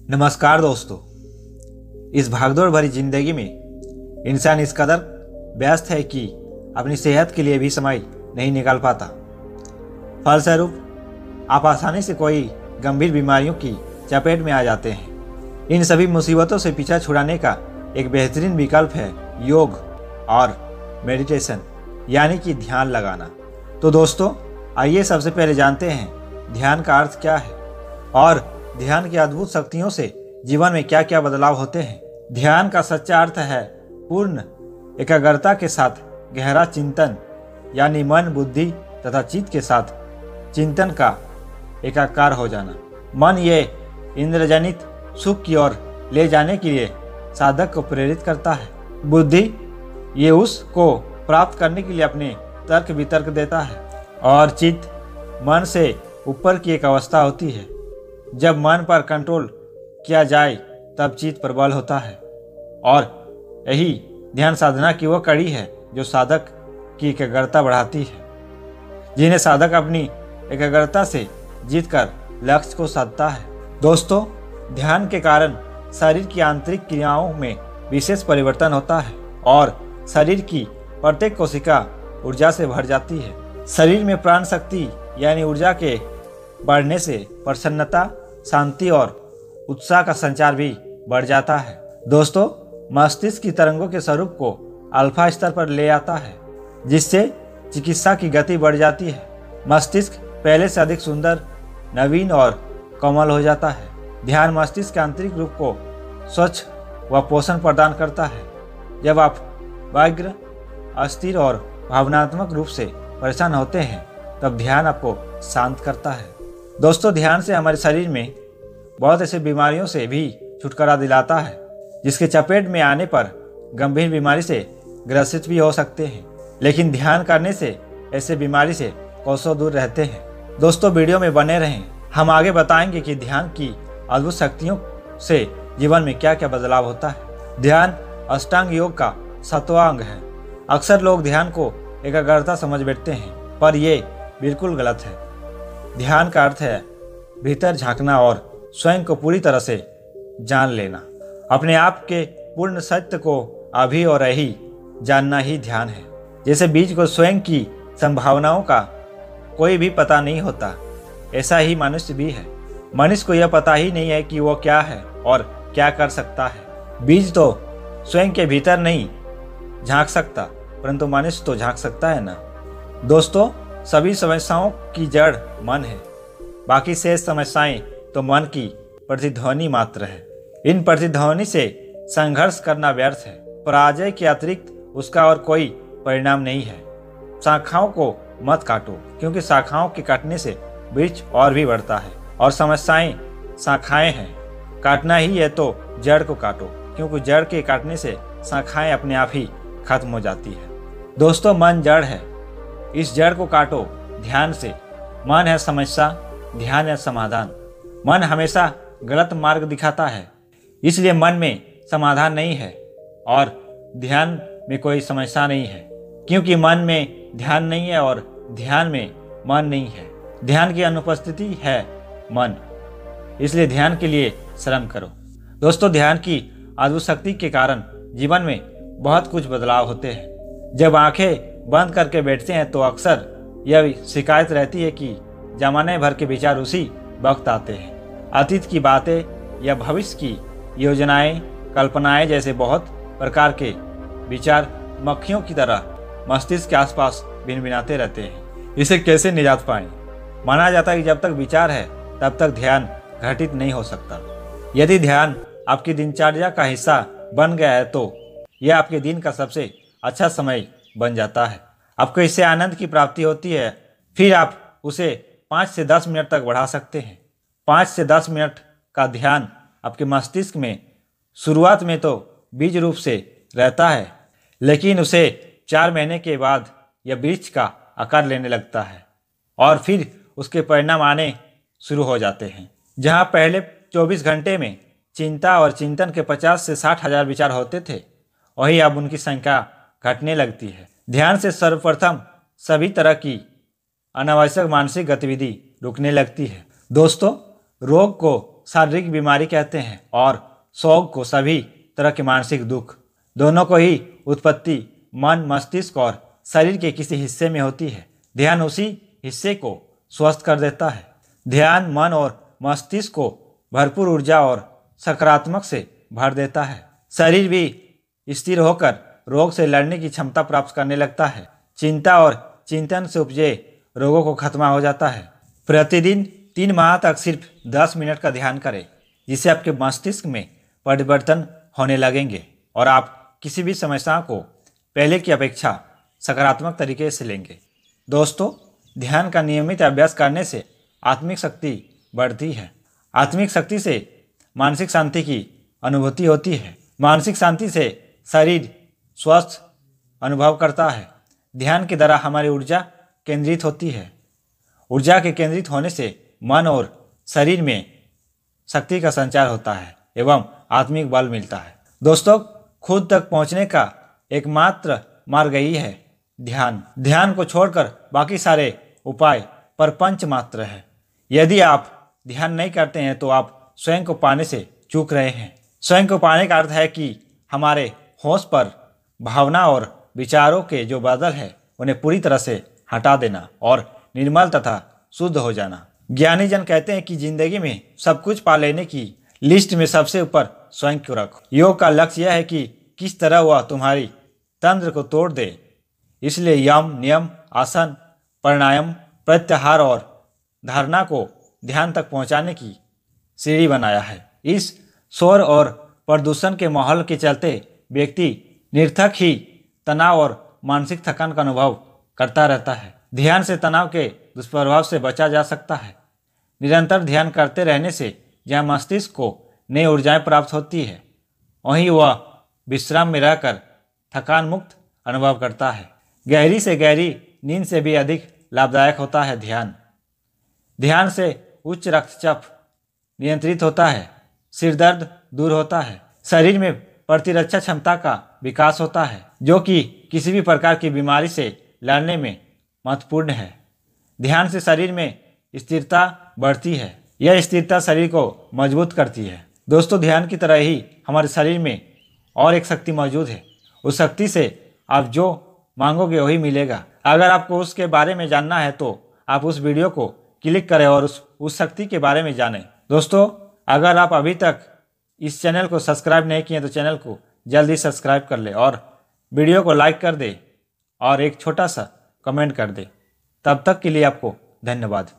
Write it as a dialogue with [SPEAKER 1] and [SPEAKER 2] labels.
[SPEAKER 1] नमस्कार दोस्तों। इस भागदौड़ भरी जिंदगी में इंसान इस कदर व्यस्त है कि अपनी सेहत के लिए भी समय नहीं निकाल पाता। फलस्वरूप आप आसानी से कोई गंभीर बीमारियों की चपेट में आ जाते हैं। इन सभी मुसीबतों से पीछा छुड़ाने का एक बेहतरीन विकल्प है योग और मेडिटेशन, यानी कि ध्यान लगाना। तो दोस्तों, आइए सबसे पहले जानते हैं ध्यान का अर्थ क्या है और ध्यान की अद्भुत शक्तियों से जीवन में क्या क्या बदलाव होते हैं। ध्यान का सच्चा अर्थ है पूर्ण एकाग्रता के साथ गहरा चिंतन, यानी मन, बुद्धि तथा चित्त के साथ चिंतन का एकाकार हो जाना। मन ये इंद्रजनित सुख की ओर ले जाने के लिए साधक को प्रेरित करता है। बुद्धि ये उसको प्राप्त करने के लिए अपने तर्क वितर्क देता है। और चित्त मन से ऊपर की एक अवस्था होती है। जब मन पर कंट्रोल किया जाए तब चित्त प्रबल होता है। और यही ध्यान साधना की वह कड़ी है जो साधक की एकाग्रता बढ़ाती है, जिन्हें साधक अपनी एकाग्रता से जीतकर लक्ष्य को साधता है। दोस्तों, ध्यान के कारण शरीर की आंतरिक क्रियाओं में विशेष परिवर्तन होता है और शरीर की प्रत्येक कोशिका ऊर्जा से भर जाती है। शरीर में प्राण शक्ति यानी ऊर्जा के बढ़ने से प्रसन्नता, शांति और उत्साह का संचार भी बढ़ जाता है। दोस्तों, मस्तिष्क की तरंगों के स्वरूप को अल्फा स्तर पर ले आता है, जिससे चिकित्सा की गति बढ़ जाती है। मस्तिष्क पहले से अधिक सुंदर, नवीन और कोमल हो जाता है। ध्यान मस्तिष्क के आंतरिक रूप को स्वच्छ व पोषण प्रदान करता है। जब आप व्यग्र, अस्थिर और भावनात्मक रूप से परेशान होते हैं तब ध्यान आपको शांत करता है। दोस्तों, ध्यान से हमारे शरीर में बहुत ऐसी बीमारियों से भी छुटकारा दिलाता है, जिसके चपेट में आने पर गंभीर बीमारी से ग्रसित भी हो सकते हैं। लेकिन ध्यान करने से ऐसे बीमारी से कोसों दूर रहते हैं। दोस्तों, वीडियो में बने रहें। हम आगे बताएंगे कि ध्यान की अद्भुत शक्तियों से जीवन में क्या क्या बदलाव होता है। ध्यान अष्टांग योग का 7वां अंग है। अक्सर लोग ध्यान को एकाग्रता समझ बैठते हैं, पर यह बिल्कुल गलत है। ध्यान का अर्थ है भीतर झांकना और स्वयं को पूरी तरह से जान लेना। अपने आप के पूर्ण सत्य को अभी और यही जानना ही ध्यान है। जैसे बीज को स्वयं की संभावनाओं का कोई भी पता नहीं होता, ऐसा ही मनुष्य भी है। मनुष्य को यह पता ही नहीं है कि वो क्या है और क्या कर सकता है। बीज तो स्वयं के भीतर नहीं झांक सकता, परंतु मनुष्य तो झांक सकता है ना। दोस्तों, सभी समस्याओं की जड़ मन है। बाकी शेष समस्याएं तो मन की प्रतिध्वनि मात्र है। इन प्रतिध्वनि से संघर्ष करना व्यर्थ है। पराजय के अतिरिक्त उसका और कोई परिणाम नहीं है। शाखाओं को मत काटो, क्योंकि शाखाओं के काटने से वृक्ष और भी बढ़ता है। और समस्याएं शाखाएं हैं, काटना ही है तो जड़ को काटो, क्योंकि जड़ के काटने से शाखाएं अपने आप ही खत्म हो जाती है। दोस्तों, मन जड़ है, इस जड़ को काटो ध्यान से। मन है समस्या, ध्यान है समाधान। मन हमेशा गलत मार्ग दिखाता है, इसलिए मन में समाधान नहीं है और ध्यान में कोई समस्या नहीं है, क्योंकि मन में ध्यान नहीं है और ध्यान में मन नहीं है। ध्यान की अनुपस्थिति है मन, इसलिए ध्यान के लिए श्रम करो। दोस्तों, ध्यान की अद्भुत शक्ति के कारण जीवन में बहुत कुछ बदलाव होते हैं। जब आंखें बंद करके बैठते हैं तो अक्सर यह शिकायत रहती है कि जमाने भर के विचार उसी वक्त आते हैं। अतीत की बातें या भविष्य की योजनाएं, कल्पनाएं जैसे बहुत प्रकार के विचार मक्खियों की तरह मस्तिष्क के आसपास भिनभिनाते रहते हैं। इसे कैसे निजात पाएं? माना जाता है कि जब तक विचार है तब तक ध्यान घटित नहीं हो सकता। यदि ध्यान आपकी दिनचर्या का हिस्सा बन गया है तो यह आपके दिन का सबसे अच्छा समय बन जाता है। आपको इससे आनंद की प्राप्ति होती है। फिर आप उसे 5 से 10 मिनट तक बढ़ा सकते हैं। 5 से 10 मिनट का ध्यान आपके मस्तिष्क में शुरुआत में तो बीज रूप से रहता है, लेकिन उसे 4 महीने के बाद यह वृक्ष का आकार लेने लगता है और फिर उसके परिणाम आने शुरू हो जाते हैं। जहां पहले 24 घंटे में चिंता और चिंतन के 50 से 60 हजार विचार होते थे, वही अब उनकी संख्या घटने लगती है। ध्यान से सर्वप्रथम सभी तरह की अनावश्यक मानसिक गतिविधि रुकने लगती है। दोस्तों, रोग को शारीरिक बीमारी कहते हैं और शोक को सभी तरह के मानसिक दुख। दोनों को ही उत्पत्ति मन, मस्तिष्क और शरीर के किसी हिस्से में होती है। ध्यान उसी हिस्से को स्वस्थ कर देता है। ध्यान मन और मस्तिष्क को भरपूर ऊर्जा और सकारात्मक से भर देता है। शरीर भी स्थिर होकर रोग से लड़ने की क्षमता प्राप्त करने लगता है। चिंता और चिंतन से उपजे रोगों को खत्म हो जाता है। प्रतिदिन 3 माह तक सिर्फ 10 मिनट का ध्यान करें, जिससे आपके मस्तिष्क में परिवर्तन होने लगेंगे और आप किसी भी समस्या को पहले की अपेक्षा सकारात्मक तरीके से लेंगे। दोस्तों, ध्यान का नियमित अभ्यास करने से आत्मिक शक्ति बढ़ती है। आत्मिक शक्ति से मानसिक शांति की अनुभूति होती है। मानसिक शांति से शरीर स्वस्थ अनुभव करता है। ध्यान के द्वारा हमारी ऊर्जा केंद्रित होती है। ऊर्जा के केंद्रित होने से मन और शरीर में शक्ति का संचार होता है एवं आत्मिक बल मिलता है। दोस्तों, खुद तक पहुंचने का एकमात्र मार्ग यही है ध्यान। ध्यान को छोड़कर बाकी सारे उपाय प्रपंच मात्र है। यदि आप ध्यान नहीं करते हैं तो आप स्वयं को पाने से चूक रहे हैं। स्वयं को पाने का अर्थ है कि हमारे होश पर भावना और विचारों के जो बादल है उन्हें पूरी तरह से हटा देना और निर्मल तथा शुद्ध हो जाना। ज्ञानी जन कहते हैं कि जिंदगी में सब कुछ पा लेने की लिस्ट में सबसे ऊपर स्वयं को रखो। योग का लक्ष्य यह है कि किस तरह वह तुम्हारी तंत्र को तोड़ दे। इसलिए यम, नियम, आसन, प्राणायाम, प्रत्याहार और धारणा को ध्यान तक पहुंचाने की सीढ़ी बनाया है। इस शोर और प्रदूषण के माहौल के चलते व्यक्ति निरर्थक ही तनाव और मानसिक थकान का अनुभव करता रहता है। ध्यान से तनाव के दुष्प्रभाव से बचा जा सकता है। निरंतर ध्यान करते रहने से जहाँ मस्तिष्क को नई ऊर्जाएं प्राप्त होती है, वहीं वह विश्राम में रहकर थकान मुक्त अनुभव करता है। गहरी से गहरी नींद से भी अधिक लाभदायक होता है ध्यान। ध्यान से उच्च रक्तचाप नियंत्रित होता है, सिर दर्द दूर होता है, शरीर में प्रतिरक्षा क्षमता का विकास होता है, जो कि किसी भी प्रकार की बीमारी से लड़ने में महत्वपूर्ण है। ध्यान से शरीर में स्थिरता बढ़ती है। यह स्थिरता शरीर को मजबूत करती है। दोस्तों, ध्यान की तरह ही हमारे शरीर में और एक शक्ति मौजूद है। उस शक्ति से आप जो मांगोगे वही मिलेगा। अगर आपको उसके बारे में जानना है तो आप उस वीडियो को क्लिक करें और उस शक्ति के बारे में जानें। दोस्तों, अगर आप अभी तक इस चैनल को सब्सक्राइब नहीं किए तो चैनल को जल्दी सब्सक्राइब कर ले और वीडियो को लाइक कर दे और एक छोटा सा कमेंट कर दे। तब तक के लिए आपको धन्यवाद।